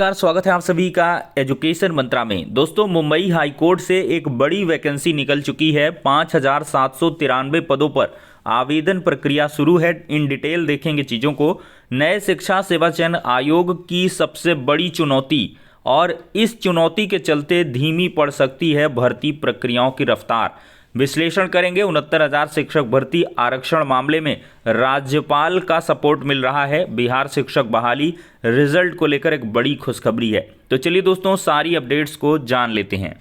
नमस्कार, स्वागत है आप सभी का एजुकेशन मंत्रा में। दोस्तों, मुंबई हाई कोर्ट से एक बड़ी वैकेंसी निकल चुकी है। 5,793 पदों पर आवेदन प्रक्रिया शुरू है। इन डिटेल देखेंगे चीज़ों को। नए शिक्षा सेवा चयन आयोग की सबसे बड़ी चुनौती, और इस चुनौती के चलते धीमी पड़ सकती है भर्ती प्रक्रियाओं की रफ्तार। विश्लेषण करेंगे। 69,000 शिक्षक भर्ती आरक्षण मामले में राज्यपाल का सपोर्ट मिल रहा है। बिहार शिक्षक बहाली रिजल्ट को लेकर एक बड़ी खुशखबरी है। तो चलिए दोस्तों, सारी अपडेट्स को जान लेते हैं।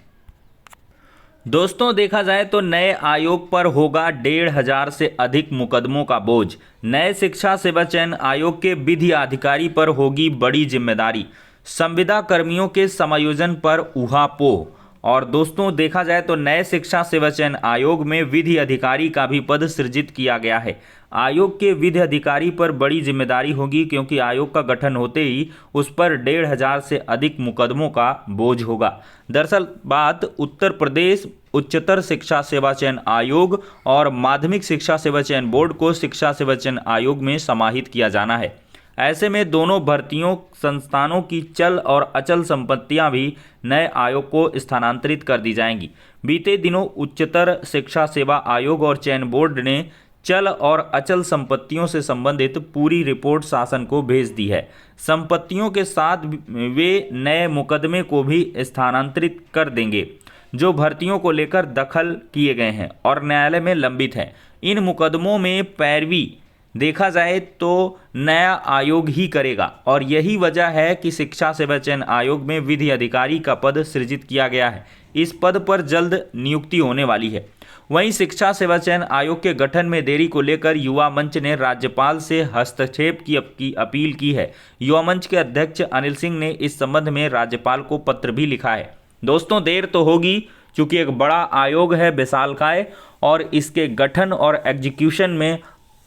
दोस्तों, देखा जाए तो नए आयोग पर होगा 1,500 से अधिक मुकदमों का बोझ। नए शिक्षा सेवा चयन आयोग के विधि अधिकारी पर होगी बड़ी जिम्मेदारी। संविदा कर्मियों के समायोजन पर ऊहापोह। और दोस्तों, देखा जाए तो नए शिक्षा सेवा चयन आयोग में विधि अधिकारी का भी पद सृजित किया गया है। आयोग के विधि अधिकारी पर बड़ी जिम्मेदारी होगी, क्योंकि आयोग का गठन होते ही उस पर 1,500 से अधिक मुकदमों का बोझ होगा। दरअसल बात उत्तर प्रदेश उच्चतर शिक्षा सेवा चयन आयोग और माध्यमिक शिक्षा सेवा चयन बोर्ड को शिक्षा सेवा चयन आयोग में समाहित किया जाना है। ऐसे में दोनों भर्तियों संस्थानों की चल और अचल संपत्तियां भी नए आयोग को स्थानांतरित कर दी जाएंगी। बीते दिनों उच्चतर शिक्षा सेवा आयोग और चयन बोर्ड ने चल और अचल संपत्तियों से संबंधित पूरी रिपोर्ट शासन को भेज दी है। संपत्तियों के साथ वे नए मुकदमे को भी स्थानांतरित कर देंगे जो भर्तियों को लेकर दखल किए गए हैं और न्यायालय में लंबित हैं। इन मुकदमों में पैरवी देखा जाए तो नया आयोग ही करेगा, और यही वजह है कि शिक्षा सेवा चयन आयोग में विधि अधिकारी का पद सृजित किया गया है। इस पद पर जल्द नियुक्ति होने वाली है। वहीं शिक्षा सेवा चयन आयोग के गठन में देरी को लेकर युवा मंच ने राज्यपाल से हस्तक्षेप की अपील की है। युवा मंच के अध्यक्ष अनिल सिंह ने इस संबंध में राज्यपाल को पत्र भी लिखा है। दोस्तों, देर तो होगी, चूंकि एक बड़ा आयोग है विशालकाय, और इसके गठन और एग्जीक्यूशन में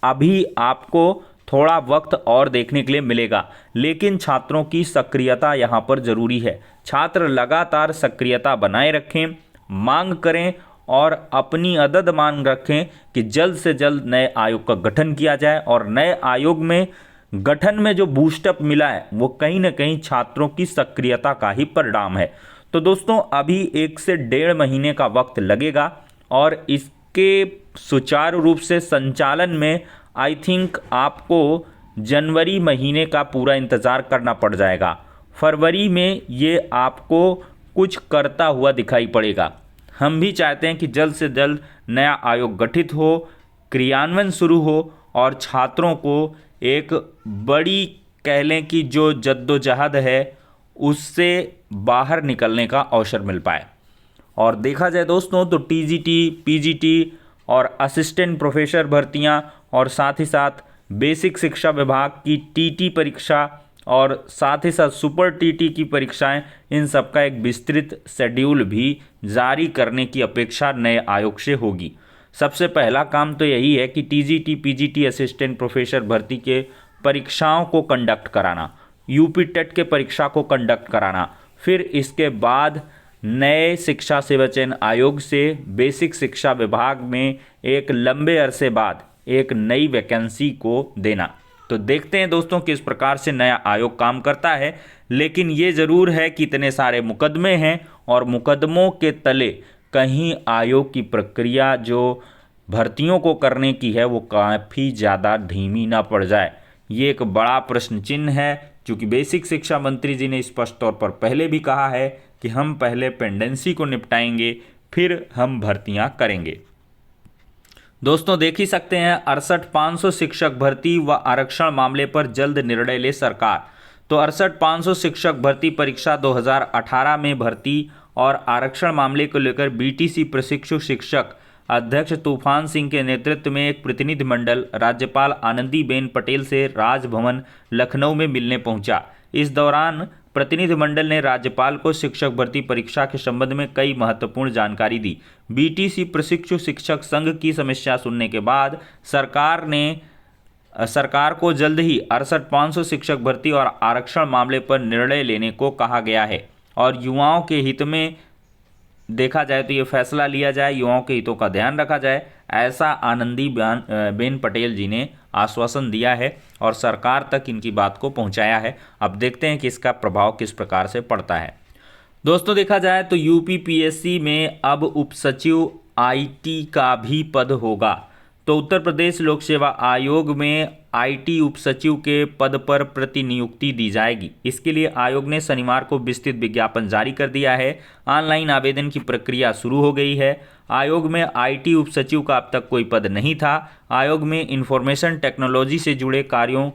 अभी आपको थोड़ा वक्त और देखने के लिए मिलेगा, लेकिन छात्रों की सक्रियता यहाँ पर जरूरी है। छात्र लगातार सक्रियता बनाए रखें, मांग करें और अपनी अदद मांग रखें कि जल्द से जल्द नए आयोग का गठन किया जाए। और नए आयोग में गठन में जो बूस्टअप मिला है वो कहीं ना कहीं छात्रों की सक्रियता का ही परिणाम है। तो दोस्तों, अभी 1 से 1.5 महीने का वक्त लगेगा, और इसके सुचारू रूप से संचालन में आई थिंक आपको जनवरी महीने का पूरा इंतज़ार करना पड़ जाएगा। फरवरी में ये आपको कुछ करता हुआ दिखाई पड़ेगा। हम भी चाहते हैं कि जल्द से जल्द नया आयोग गठित हो, क्रियान्वयन शुरू हो और छात्रों को एक बड़ी कह लें कि जो जद्दोजहद है उससे बाहर निकलने का अवसर मिल पाए। और देखा जाए दोस्तों तो टीजीटी, पीजीटी और असिस्टेंट प्रोफेसर भर्तियां, और साथ ही साथ बेसिक शिक्षा विभाग की टीटी परीक्षा और साथ ही साथ सुपर टीटी की परीक्षाएं, इन सब का एक विस्तृत शेड्यूल भी जारी करने की अपेक्षा नए आयोग से होगी। सबसे पहला काम तो यही है कि टीजीटी, पीजीटी, असिस्टेंट प्रोफेसर भर्ती के परीक्षाओं को कंडक्ट कराना, यूपी टेट के परीक्षा को कंडक्ट कराना। फिर इसके बाद नए शिक्षा सेवा चयन आयोग से बेसिक शिक्षा विभाग में एक लंबे अरसे बाद एक नई वैकेंसी को देना। तो देखते हैं दोस्तों किस प्रकार से नया आयोग काम करता है। लेकिन ये ज़रूर है कि इतने सारे मुकदमे हैं और मुकदमों के तले कहीं आयोग की प्रक्रिया जो भर्तियों को करने की है वो काफ़ी ज़्यादा धीमी ना पड़ जाए। ये एक बड़ा प्रश्न चिन्ह है, क्योंकि बेसिक शिक्षा मंत्री जी ने स्पष्ट तौर पर पहले भी कहा है कि हम पहले पेंडेंसी को निपटाएंगे, फिर हम भर्तियां करेंगे। दोस्तों, देख ही सकते हैं 68,500 शिक्षक भर्ती व आरक्षण मामले पर जल्द निर्णय ले सरकार। तो 68,500 शिक्षक भर्ती परीक्षा 2018 में भर्ती और आरक्षण मामले को लेकर बीटीसी प्रशिक्षु शिक्षक अध्यक्ष तूफान सिंह के नेतृत्व में एक प्रतिनिधि मंडल राज्यपाल आनंदीबेन पटेल से राजभवन लखनऊ में मिलने पहुंचा। इस दौरान प्रतिनिधि मंडल ने राज्यपाल को शिक्षक भर्ती परीक्षा के संबंध में कई महत्वपूर्ण जानकारी दी। बीटीसी प्रशिक्षु शिक्षक संघ की समस्या सुनने के बाद सरकार को जल्द ही 68,500 शिक्षक भर्ती और आरक्षण मामले पर निर्णय लेने को कहा गया है, और युवाओं के हित में देखा जाए तो ये फैसला लिया जाए, युवाओं के हितों का ध्यान रखा जाए, ऐसा आनंदी बेन पटेल जी ने आश्वासन दिया है और सरकार तक इनकी बात को पहुंचाया है। अब देखते हैं कि इसका प्रभाव किस प्रकार से पड़ता है। दोस्तों देखा जाए तो यूपीपीएससी में अब उप सचिव आईटी का भी पद होगा। तो उत्तर प्रदेश लोक सेवा आयोग में आईटी उप सचिव के पद पर प्रतिनियुक्ति दी जाएगी। इसके लिए आयोग ने शनिवार को विस्तृत विज्ञापन जारी कर दिया है। ऑनलाइन आवेदन की प्रक्रिया शुरू हो गई है। आयोग में आईटी उप सचिव का अब तक कोई पद नहीं था। आयोग में इंफॉर्मेशन टेक्नोलॉजी से जुड़े कार्यों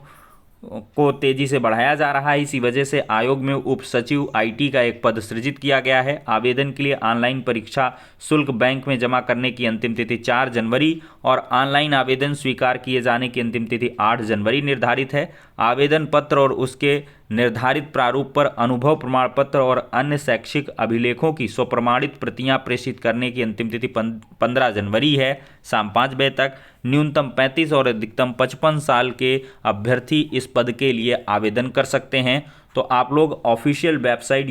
को तेजी से बढ़ाया जा रहा है। इसी वजह से आयोग में उप सचिव आईटी का एक पद सृजित किया गया है। आवेदन के लिए ऑनलाइन परीक्षा शुल्क बैंक में जमा करने की अंतिम तिथि 4 जनवरी और ऑनलाइन आवेदन स्वीकार किए जाने की अंतिम तिथि 8 जनवरी निर्धारित है। आवेदन पत्र और उसके निर्धारित प्रारूप पर अनुभव प्रमाण पत्र और अन्य शैक्षिक अभिलेखों की स्वप्रमाणित प्रतियां प्रेषित करने की अंतिम तिथि 15 जनवरी है शाम 5 बजे तक। न्यूनतम 35 और अधिकतम 55 साल के अभ्यर्थी इस पद के लिए आवेदन कर सकते हैं। तो आप लोग ऑफिशियल वेबसाइट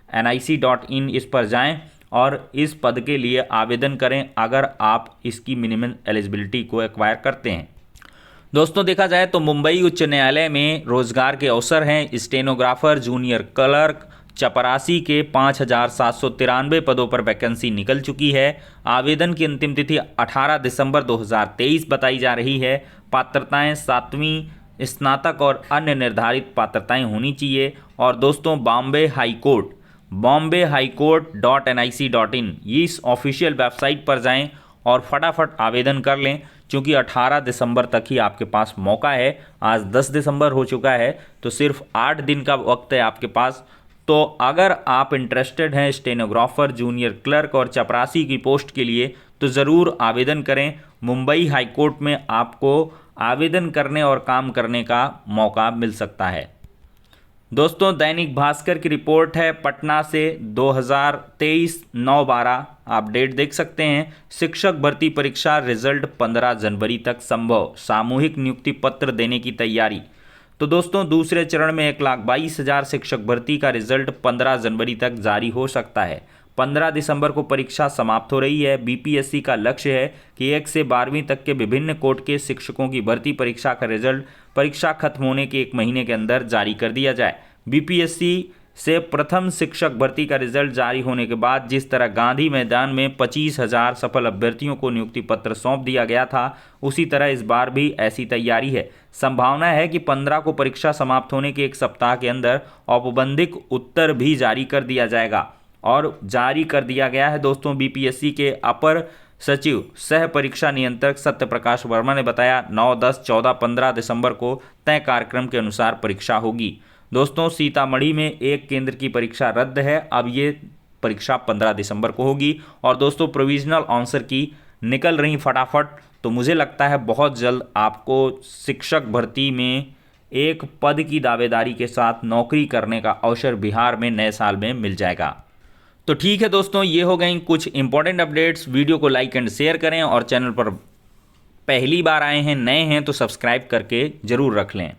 upsc.nic.in इस पर जाएं और इस पद के लिए आवेदन करें अगर आप इसकी मिनिमम एलिजिबिलिटी को एक्वायर करते हैं। दोस्तों देखा जाए तो मुंबई उच्च न्यायालय में रोजगार के अवसर हैं। स्टेनोग्राफर, जूनियर क्लर्क, चपरासी के 5,793 पदों पर वैकेंसी निकल चुकी है। आवेदन की अंतिम तिथि 18 दिसंबर 2023 बताई जा रही है। पात्रताएं 7वीं स्नातक और अन्य निर्धारित पात्रताएं होनी चाहिए। और दोस्तों बॉम्बे हाईकोर्ट.nic.in ये इस ऑफिशियल वेबसाइट पर जाएं और फटाफट आवेदन कर लें, क्योंकि 18 दिसंबर तक ही आपके पास मौका है। आज 10 दिसंबर हो चुका है, तो सिर्फ 8 दिन का वक्त है आपके पास। तो अगर आप इंटरेस्टेड हैं स्टेनोग्राफर, जूनियर क्लर्क और चपरासी की पोस्ट के लिए तो ज़रूर आवेदन करें। मुंबई हाईकोर्ट में आपको आवेदन करने और काम करने का मौका मिल सकता है। दोस्तों दैनिक भास्कर की रिपोर्ट है पटना से 2023-9-12 आप डेट देख सकते हैं। शिक्षक भर्ती परीक्षा रिजल्ट 15 जनवरी तक संभव, सामूहिक नियुक्ति पत्र देने की तैयारी। तो दोस्तों दूसरे चरण में 1,22,000 शिक्षक भर्ती का रिजल्ट 15 जनवरी तक जारी हो सकता है। 15 दिसंबर को परीक्षा समाप्त हो रही है। बीपीएससी का लक्ष्य है कि 1 से 12वीं तक के विभिन्न कोर्ट के शिक्षकों की भर्ती परीक्षा का रिजल्ट परीक्षा खत्म होने के 1 महीने के अंदर जारी कर दिया जाए। बीपीएससी से प्रथम शिक्षक भर्ती का रिजल्ट जारी होने के बाद जिस तरह गांधी मैदान में 25,000 सफल अभ्यर्थियों को नियुक्ति पत्र सौंप दिया गया था, उसी तरह इस बार भी ऐसी तैयारी है। संभावना है कि 15 को परीक्षा समाप्त होने के 1 सप्ताह के अंदर औपबंधिक उत्तर भी जारी कर दिया जाएगा। और जारी कर दिया गया है दोस्तों। बीपीएससी के अपर सचिव सह परीक्षा नियंत्रक सत्यप्रकाश वर्मा ने बताया 9, 10, 14, 15 दिसंबर को तय कार्यक्रम के अनुसार परीक्षा होगी। दोस्तों सीतामढ़ी में एक केंद्र की परीक्षा रद्द है, अब ये परीक्षा 15 दिसंबर को होगी। और दोस्तों प्रोविजनल आंसर की निकल रही फटाफट, तो मुझे लगता है बहुत जल्द आपको शिक्षक भर्ती में एक पद की दावेदारी के साथ नौकरी करने का अवसर बिहार में नए साल में मिल जाएगा। तो ठीक है दोस्तों, ये हो गई कुछ इंपॉर्टेंट अपडेट्स। वीडियो को लाइक एंड शेयर करें और चैनल पर पहली बार आए हैं, नए हैं तो सब्सक्राइब करके ज़रूर रख लें।